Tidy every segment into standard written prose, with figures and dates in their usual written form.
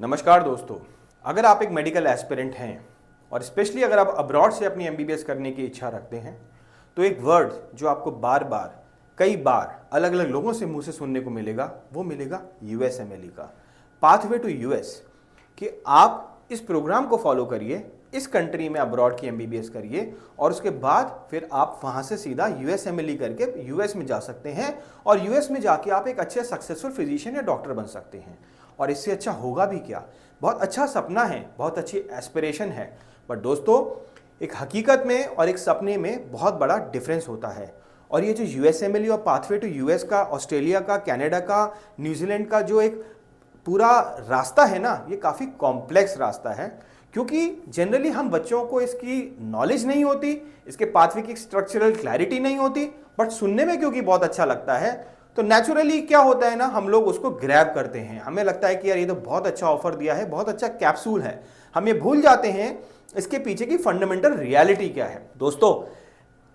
नमस्कार दोस्तों, अगर आप एक मेडिकल एस्पिरेंट हैं और स्पेशली अगर आप अब्रॉड से अपनी एमबीबीएस करने की इच्छा रखते हैं तो एक वर्ड जो आपको बार बार कई बार अलग अलग लोगों से मुंह से सुनने को मिलेगा वो मिलेगा यूएसएमएलई का पाथवे टू यूएस। कि आप इस प्रोग्राम को फॉलो करिए, इस कंट्री में अब्रॉड की एमबीबीएस करिए और उसके बाद फिर आप वहाँ से सीधा यूएसएमएलई करके यूएस में जा सकते हैं और यूएस में जाके आप एक अच्छे सक्सेसफुल फिजिशियन या डॉक्टर बन सकते हैं। और इससे अच्छा होगा भी क्या, बहुत अच्छा सपना है, बहुत अच्छी एस्पिरेशन है, बट दोस्तों एक हकीकत में और एक सपने में बहुत बड़ा डिफरेंस होता है। और ये जो यूएसएमएलई और पाथवे टू यूएस का, ऑस्ट्रेलिया का, कनाडा का, न्यूजीलैंड का जो एक पूरा रास्ता है ना, ये काफ़ी कॉम्प्लेक्स रास्ता है क्योंकि जनरली हम बच्चों को इसकी नॉलेज नहीं होती, इसके पाथवे की स्ट्रक्चरल क्लैरिटी नहीं होती, बट सुनने में क्योंकि बहुत अच्छा लगता है तो नेचुरली क्या होता है ना, हम लोग उसको ग्रैब करते हैं। हमें लगता है कि यार ये तो बहुत अच्छा ऑफर दिया है, बहुत अच्छा कैप्सूल है। हम ये भूल जाते हैं इसके पीछे की फंडामेंटल रियलिटी क्या है। दोस्तों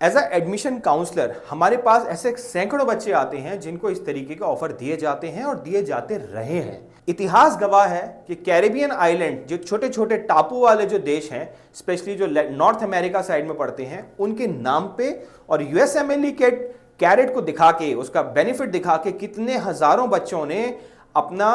एज अ एडमिशन काउंसलर हमारे पास ऐसे सैकड़ों बच्चे आते हैं जिनको इस तरीके के ऑफर दिए जाते हैं और दिए जाते रहे हैं। इतिहास गवाह है कि कैरेबियन आइलैंड, जो छोटे छोटे टापू वाले जो देश हैं, स्पेशली जो नॉर्थ अमेरिका साइड में पड़ते हैं, उनके नाम पे और यूएसएमएलई के कैरेट को दिखा के, उसका बेनिफिट दिखा के कितने हजारों बच्चों ने अपना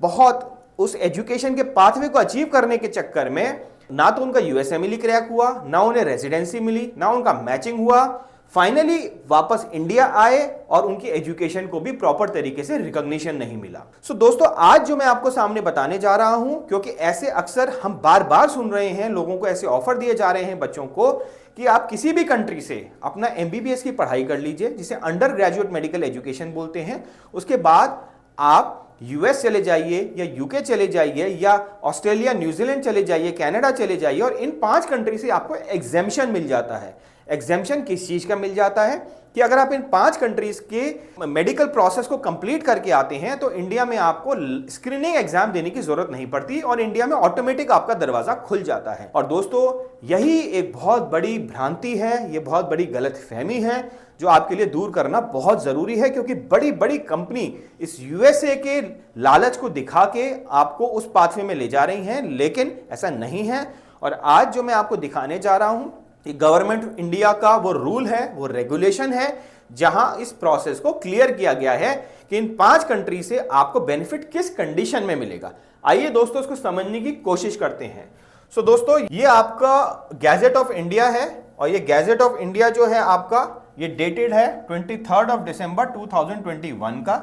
बहुत उस एजुकेशन के पाथवे को अचीव करने के चक्कर में ना तो उनका यूएसएमएलई क्रैक हुआ, ना उन्हें रेजिडेंसी मिली, ना उनका मैचिंग हुआ, फाइनली वापस इंडिया आए और उनकी एजुकेशन को भी प्रॉपर तरीके से रिकॉग्निशन नहीं मिला। सो दोस्तों आज जो मैं आपको सामने बताने जा रहा हूं, क्योंकि ऐसे अक्सर हम बार बार सुन रहे हैं, लोगों को ऐसे ऑफर दिए जा रहे हैं बच्चों को कि आप किसी भी कंट्री से अपना एमबीबीएस की पढ़ाई कर लीजिए, जिसे अंडर ग्रेजुएट मेडिकल एजुकेशन बोलते हैं। उसके बाद आप यूएस चले जाइए या यूके चले जाइए या ऑस्ट्रेलिया, न्यूजीलैंड चले जाइए, कनाडा चले जाइए और इन 5 कंट्री से आपको एग्जेम्पशन मिल जाता है। एग्जेम्पशन किस चीज का मिल जाता है कि अगर आप इन 5 कंट्रीज के मेडिकल प्रोसेस को कंप्लीट करके आते हैं तो इंडिया में आपको स्क्रीनिंग एग्जाम देने की जरूरत नहीं पड़ती और इंडिया में ऑटोमेटिक आपका दरवाजा खुल जाता है। और दोस्तों यही एक बहुत बड़ी भ्रांति है, ये बहुत बड़ी गलतफहमी है जो आपके लिए दूर करना बहुत जरूरी है, क्योंकि बड़ी बड़ी कंपनी इस यूएसए के लालच को दिखा के आपको उस पाथवे में ले जा रही हैं, लेकिन ऐसा नहीं है। और आज जो मैं आपको दिखाने जा रहा हूं ये गवर्नमेंट इंडिया का वो रूल है, वो रेगुलेशन है, जहां इस प्रोसेस को क्लियर किया गया है कि इन 5 कंट्री से आपको बेनिफिट किस कंडीशन में मिलेगा। आइए दोस्तों इसको समझने की कोशिश करते हैं। सो दोस्तों ये आपका गैजेट ऑफ इंडिया है और ये गैजेट ऑफ इंडिया जो है आपका ये डेटेड है 23 दिसंबर 2021 का।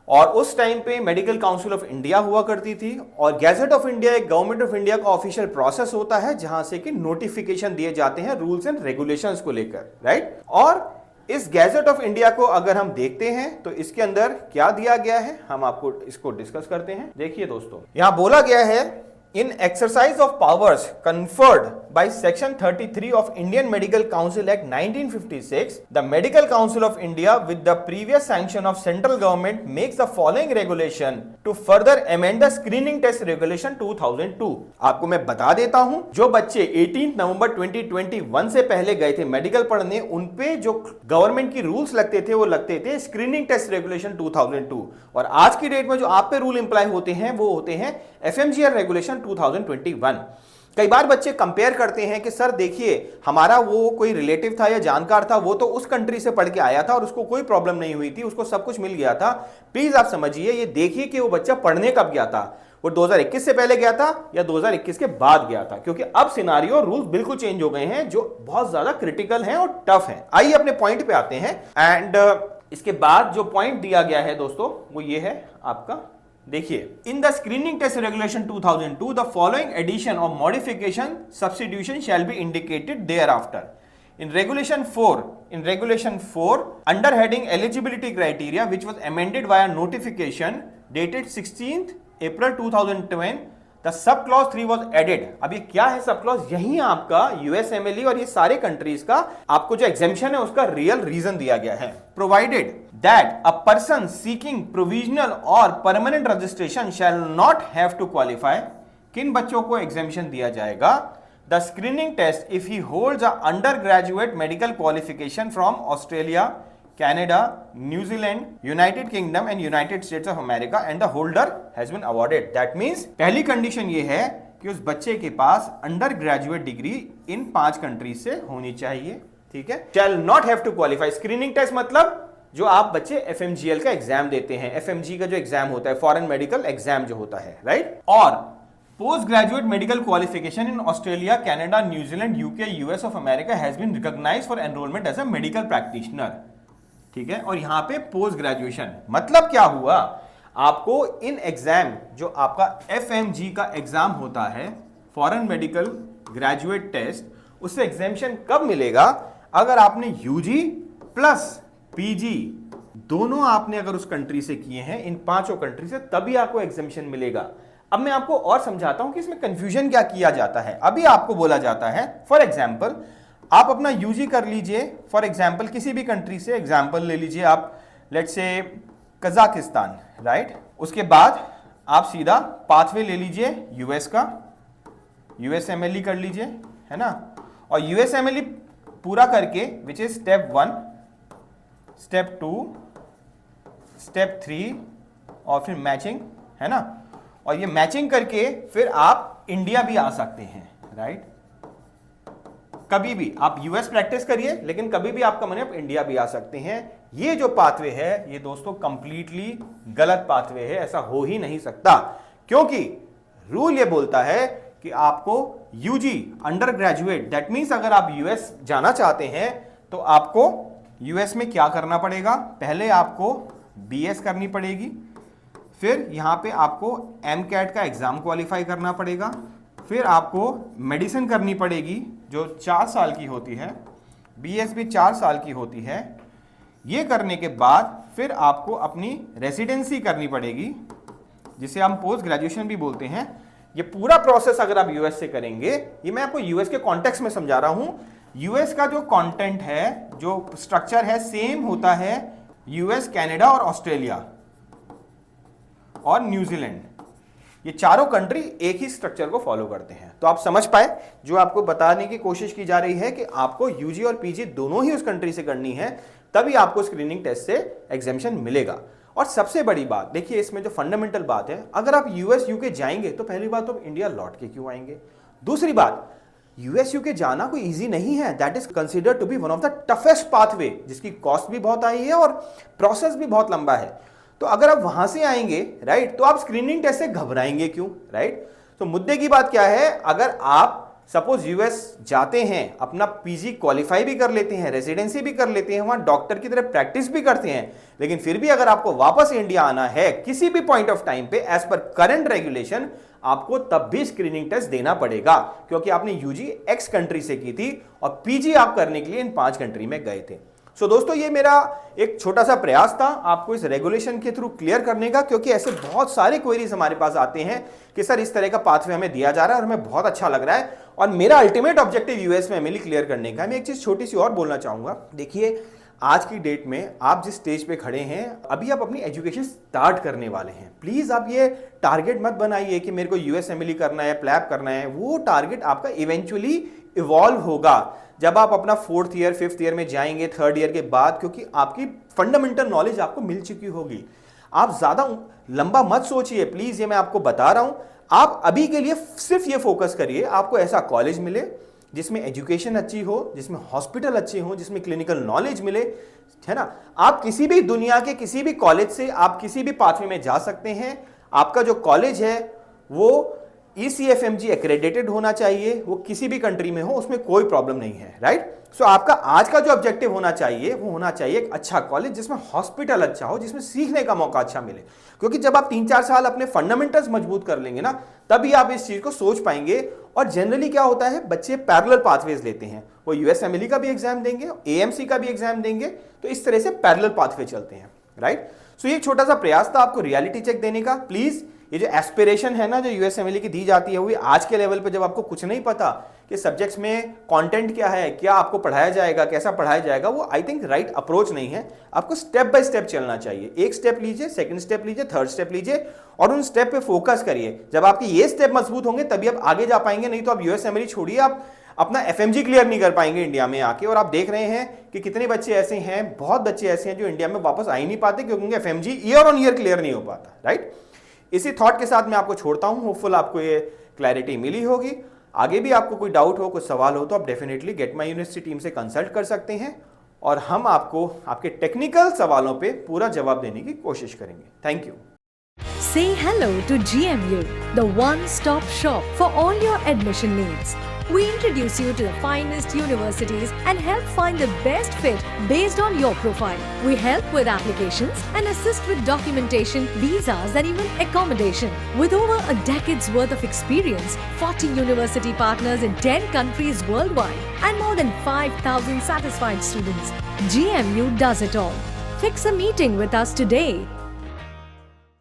और उस टाइम पे मेडिकल काउंसिल ऑफ इंडिया हुआ करती थी और गैजेट ऑफ इंडिया एक गवर्नमेंट ऑफ इंडिया का ऑफिशियल प्रोसेस होता है जहां से कि नोटिफिकेशन दिए जाते हैं रूल्स एंड रेगुलेशंस को लेकर, राइट। और इस गैजेट ऑफ इंडिया को अगर हम देखते हैं तो इसके अंदर क्या दिया गया है, हम आपको इसको डिस्कस करते हैं। देखिए दोस्तों यहां बोला गया है, in exercise of powers conferred by section 33 of Indian Medical Council Act 1956, the Medical Council of India with the previous sanction of central government makes the following regulation to further amend the screening test regulation 2002। आपको मैं बता देता हूं, जो बच्चे 18 नवंबर 2021 से पहले गए थे मेडिकल पढ़ने, उन पे जो गवर्नमेंट की रूल्स लगते थे वो लगते थे स्क्रीनिंग टेस्ट रेगुलेशन 2002, और आज की डेट में जो आप पे रूल इंप्लाई होते हैं वो होते हैं एफएमजीआर रेगुलेशन 2021। कई बार बच्चे कंपेयर करते हैं कि सर देखिए हमारा वो कोई रिलेटिव था या जानकार था, वो तो उस कंट्री से पढ़ के आया था और उसको कोई प्रॉब्लम नहीं हुई थी, उसको सब कुछ मिल गया था। प्लीज आप समझिए, ये देखिए कि वो बच्चा पढ़ने कब गया था, वो 2021 से पहले गया था या 2021 के बाद गया था, क्योंकि अब सिनारियो रूल्स बिल्कुल चेंज हो गए हैं जो बहुत ज्यादा क्रिटिकल हैं और टफ हैं। आइए अपने पॉइंट पे आते हैं। एंड इसके बाद जो पॉइंट दिया गया है दोस्तों वो ये है आपका, देखिए, in the screening test regulation 2002 the following addition और modification substitution shall be indicated thereafter. In regulation 4 under heading eligibility criteria which was amended via notification dated 16th April 2010, the sub clause 3 was added। अब ये क्या है sub clause, यही आपका USMLE और ये सारे कंट्रीज का आपको जो एग्जेम्पशन है उसका रियल रीजन दिया गया है। Provided that a person seeking provisional और permanent registration shall not have to qualify. किन बच्चों को एग्जेम्पशन दिया जाएगा? The screening test if he holds a undergraduate medical qualification from Australia, Canada, New Zealand, United Kingdom and United States of America and the holder has been awarded. That means पहली condition ये है कि उस बच्चे के पास under graduate degree in 5 countries से होनी चाहिए, ठीक है। Shall not have to qualify. Screening test मतलब जो आप बच्चे FMGL का एग्जाम देते हैं, FMG का जो एग्जाम होता है, फॉरेन मेडिकल एग्जाम जो होता है, राइट। और post graduate medical qualification in Australia, Canada, New Zealand, UK, US of America has been recognised for enrolment as a medical practitioner, ठीक है। और यहां पे पोस्ट ग्रेजुएशन मतलब क्या हुआ, आपको इन एग्जाम जो आपका FMG का एग्जाम होता है, फॉरेन मेडिकल ग्रेजुएट टेस्ट, उससे एग्जामिशन कब मिलेगा, अगर आपने यूजी प्लस पीजी दोनों आपने अगर उस कंट्री से किए हैं, इन 5 कंट्री से, तभी आपको एग्जामिशन मिलेगा। अब मैं आपको और समझाता हूं कि इसमें कंफ्यूजन क्या किया जाता है। अभी आपको बोला जाता है, फॉर एग्जांपल आप अपना यूजी कर लीजिए, फॉर एग्जांपल किसी भी कंट्री से एग्जांपल ले लीजिए आप, लेट्स से कजाकिस्तान, राइट। उसके बाद आप सीधा पाथवे ले लीजिए यूएस का, यूएसएमएलई कर लीजिए, है ना। और यूएसएमएलई पूरा करके which is step 1, step 2, step 3 और फिर मैचिंग, है ना। और ये मैचिंग करके फिर आप इंडिया भी आ सकते हैं, राइट। कभी भी आप यूएस प्रैक्टिस करिए, लेकिन कभी भी आपका मन है आप इंडिया भी आ सकते हैं। ये जो पाथवे है ये दोस्तों कंप्लीटली गलत पाथवे है, ऐसा हो ही नहीं सकता, क्योंकि रूल ये बोलता है कि आपको UG under graduate, that means अगर आप यूएस जाना चाहते हैं तो आपको यूएस में क्या करना पड़ेगा, पहले आपको बीएस करनी पड़ेगी, फिर यहां पे आपको एमकैट का एग्जाम क्वालिफाई करना पड़ेगा, फिर आपको मेडिसिन करनी पड़ेगी जो 4 साल की होती है, बीएस भी 4 साल की होती है। ये करने के बाद फिर आपको अपनी रेसिडेंसी करनी पड़ेगी, जिसे हम पोस्ट ग्रेजुएशन भी बोलते हैं। ये पूरा प्रोसेस अगर आप यूएस से करेंगे, ये मैं आपको यूएस के कॉन्टेक्स्ट में समझा रहा हूं, यूएस का जो कंटेंट है, जो स्ट्रक्चर है, सेम होता है यूएस, कनाडा और ऑस्ट्रेलिया और न्यूजीलैंड। ये चारों कंट्री एक ही स्ट्रक्चर को फॉलो करते हैं। तो आप समझ पाए, जो आपको बताने की कोशिश की जा रही है कि आपको यूजी और पीजी दोनों ही उस कंट्री से करनी है, तभी आपको स्क्रीनिंग टेस्ट से एग्जामिशन मिलेगा। और सबसे बड़ी बात देखिए, इसमें जो फंडामेंटल बात है, अगर आप यूएस यूके जाएंगे तो पहली बात तो इंडिया लौट के क्यों आएंगे। दूसरी बात, यूएस यूके जाना कोई इजी नहीं है, that is considered to be one of the toughest pathway, जिसकी कॉस्ट भी बहुत हाई है और प्रोसेस भी बहुत लंबा है। तो अगर आप वहां से आएंगे, राइट, तो आप स्क्रीनिंग टेस्ट से घबराएंगे क्यों, राइट। तो मुद्दे की बात क्या है, अगर आप सपोज यूएस जाते हैं, अपना पीजी क्वालिफाई भी कर लेते हैं, रेजिडेंसी भी कर लेते हैं, वहां डॉक्टर की तरह प्रैक्टिस भी करते हैं, लेकिन फिर भी अगर आपको वापस इंडिया आना है किसी भी पॉइंट ऑफ टाइम पे, एज पर करंट रेगुलेशन, आपको तब भी स्क्रीनिंग टेस्ट देना पड़ेगा, क्योंकि आपने यूजी एक्स कंट्री से की थी और पीजी आप करने के लिए इन 5 कंट्री में गए थे। सो दोस्तों, ये मेरा एक छोटा सा प्रयास था आपको इस रेगुलेशन के थ्रू क्लियर करने का, क्योंकि ऐसे बहुत सारे क्वेरीज हमारे पास आते हैं कि सर इस तरह का पाथवे हमें दिया जा रहा है और हमें बहुत अच्छा लग रहा है, और मेरा अल्टीमेट ऑब्जेक्टिव यूएस में एमएलई क्लियर करने का है। मैं एक चीज छोटी सी और बोलना चाहूंगा, देखिए आज की डेट में आप जिस स्टेज पे खड़े हैं, अभी आप अपनी एजुकेशन स्टार्ट करने वाले हैं, प्लीज आप ये टारगेट मत बनाइए कि मेरे को यूएस एमएलई करना है, प्लैब करना है। वो टारगेट आपका इवेंचुअली इवॉल्व होगा जब आप अपना 4th ईयर 5th ईयर में जाएंगे, 3rd ईयर के बाद, क्योंकि आपकी फंडामेंटल नॉलेज आपको मिल चुकी होगी। आप ज्यादा लंबा मत सोचिए प्लीज, ये मैं आपको बता रहा हूं। आप अभी के लिए सिर्फ ये फोकस करिए, आपको ऐसा कॉलेज मिले जिसमें एजुकेशन अच्छी हो, जिसमें हॉस्पिटल अच्छे हो, जिसमें क्लिनिकल नॉलेज मिले, है ना। आप किसी भी दुनिया के किसी भी कॉलेज से आप किसी भी पाथवे में जा सकते हैं। आपका जो कॉलेज है वो ECFMG एक्रेडिटेड होना चाहिए, वो किसी भी कंट्री में हो, उसमें कोई प्रॉब्लम नहीं है, राइट। सो आपका आज का जो ऑब्जेक्टिव होना चाहिए वो होना चाहिए एक अच्छा कॉलेज जिसमें हॉस्पिटल अच्छा हो, जिसमें सीखने का मौका अच्छा मिले, क्योंकि जब आप 3-4 साल अपने फंडामेंटल्स मजबूत कर लेंगे ना, तभी आप इस चीज को सोच पाएंगे। और जनरली क्या होता है, बच्चे पैरेलल पाथवेज लेते हैं, वो यूएसएमएलई का भी एग्जाम देंगे, AMC का भी एग्जाम देंगे, तो इस तरह से पैरेलल पाथवे चलते हैं, राइट। सो ये एक छोटा सा प्रयास था आपको रियलिटी चेक देने का। प्लीज ये जो एस्पिरेशन है ना जो यूएसएमएलई की दी जाती है, वो आज के लेवल पे जब आपको कुछ नहीं पता कि सब्जेक्ट्स में कंटेंट क्या है, क्या आपको पढ़ाया जाएगा, कैसा पढ़ाया जाएगा, वो आई थिंक राइट अप्रोच नहीं है। आपको स्टेप बाय स्टेप चलना चाहिए, एक स्टेप लीजिए, सेकंड स्टेप लीजिए, थर्ड स्टेप लीजिए और उन स्टेप पे फोकस करिए। जब आपके ये स्टेप मजबूत होंगे तभी आप आगे जा पाएंगे, नहीं तो आप यूएसएमएलई छोड़िए, आप अपना FMG क्लियर नहीं कर पाएंगे इंडिया में आके। और आप देख रहे हैं कि कितने बच्चे ऐसे हैं, बहुत बच्चे ऐसे हैं जो इंडिया में वापस आ ही नहीं पाते क्योंकि उनका FMG year on year clear नहीं हो पाता, राइट। इसी थॉट के साथ मैं आपको छोड़ता हूं, होपफुल आपको ये क्लैरिटी मिली होगी। आगे भी आपको कोई डाउट हो, कुछ सवाल हो तो आप definitely get my university team से कंसल्ट कर सकते हैं और हम आपको आपके टेक्निकल सवालों पे पूरा जवाब देने की कोशिश करेंगे। Thank you. Say hello to GMU, the one-stop shop for all your admission needs. We introduce you to the finest universities and help find the best fit based on your profile. We help with applications and assist with documentation, visas and even accommodation. With over a decade's worth of experience, 40 university partners in 10 countries worldwide and more than 5,000 satisfied students, GMU does it all. Fix a meeting with us today.